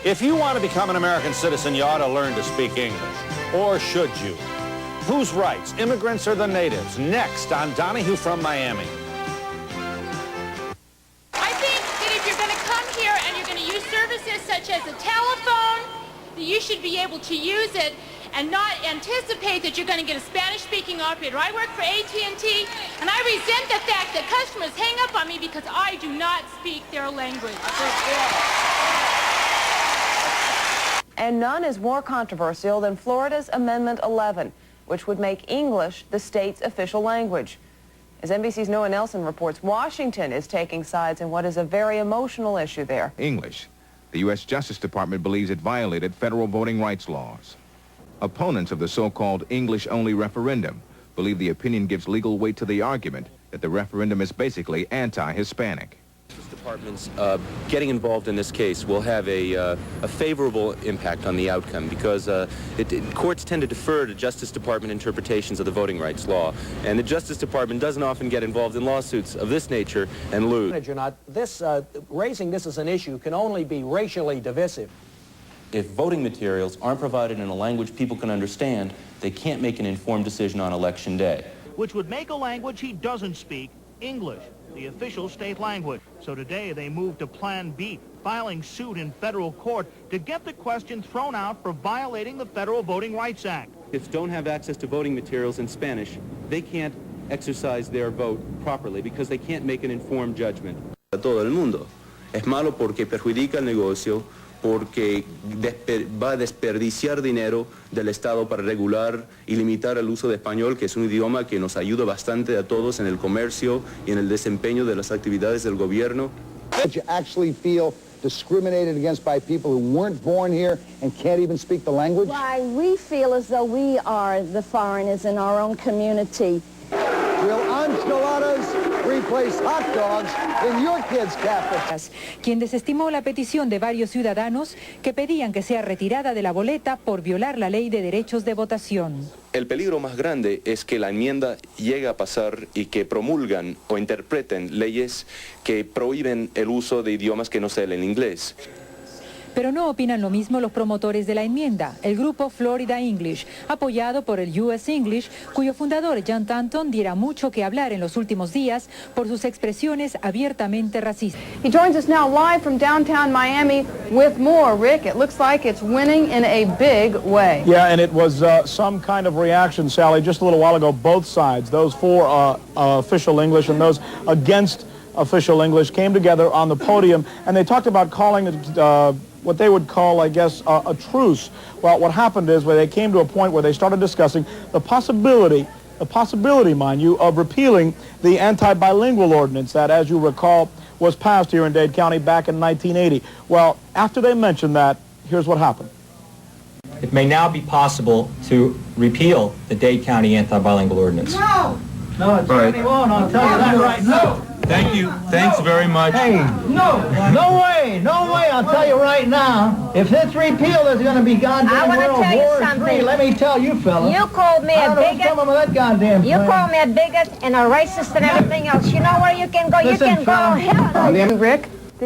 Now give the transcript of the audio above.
If you want to become an American citizen, you ought to learn to speak English. Or should you? Whose rights, immigrants or the natives? Next on Donahue from Miami. I think that if you're going to come here and you're going to use services such as a telephone, that you should be able to use it and not anticipate that you're going to get a Spanish-speaking operator. I work for AT&T, and I resent the fact that customers hang up on me because I do not speak their language. And none is more controversial than Florida's Amendment 11, which would make English the state's official language. As NBC's Noah Nelson reports, Washington is taking sides in what is a very emotional issue there. English. The U.S. Justice Department believes it violated federal voting rights laws. Opponents of the so-called English-only referendum believe the opinion gives legal weight to the argument that the referendum is basically anti-Hispanic. Departments getting involved in this case will have a favorable impact on the outcome because courts tend to defer to Justice Department interpretations of the voting rights law, and the Justice Department doesn't often get involved in lawsuits of this nature and lose. Raising this as an issue can only be racially divisive. If voting materials aren't provided in a language people can understand, they can't make an informed decision on Election Day. Which would make a language he doesn't speak, English, the official state language. So today they moved to Plan B, filing suit in federal court to get the question thrown out for violating the Federal Voting Rights Act. If don't have access to voting materials in Spanish, they can't exercise their vote properly because they can't make an informed judgment. A todo el mundo. Es malo porque perjudica el negocio, porque va a desperdiciar dinero del Estado para regular y limitar el uso de español, que es un idioma que nos ayuda bastante a todos en el comercio y en el desempeño de las actividades del gobierno. Did you actually feel discriminated against by people who weren't born here and can't even speak the language? Why, we feel as though we are the foreigners in our own community. Will enchiladas replace hot dogs in your kids' café? Quien desestimó la petición de varios ciudadanos que pedían que sea retirada de la boleta por violar la ley de derechos de votación. El peligro más grande es que la enmienda llegue a pasar y que promulgan o interpreten leyes que prohíben el uso de idiomas que no sean el inglés. Pero no opinan lo mismo los promotores de la enmienda, el grupo Florida English, apoyado por el US English, cuyo fundador John Tanton diera mucho que hablar en los últimos días por sus expresiones abiertamente racistas. He joins us now live from downtown Miami with more. Rick, it looks like it's winning in a big way. Yeah, and it was some kind of reaction, Sally, just a little while ago, both sides, those for official English and those against official English, came together on the podium, and they talked about calling it what they would call, I guess, a truce. Well, what happened is where they came to a point where they started discussing the possibility, mind you, of repealing the anti-bilingual ordinance that, as you recall, was passed here in Dade County back in 1980. Well, after they mentioned that, here's what happened. It may now be possible to repeal the Dade County anti-bilingual ordinance. No! No, it certainly won't, I'll tell you that right now. Thank you. Thanks very much. Hey, no way, I'll tell you right now. If it's repealed, there's going to be goddamn World War III. Let me tell you, fellas. You called me a bigot. You called me a bigot and a racist and everything else. You know where you can go? You can go hell. Rick,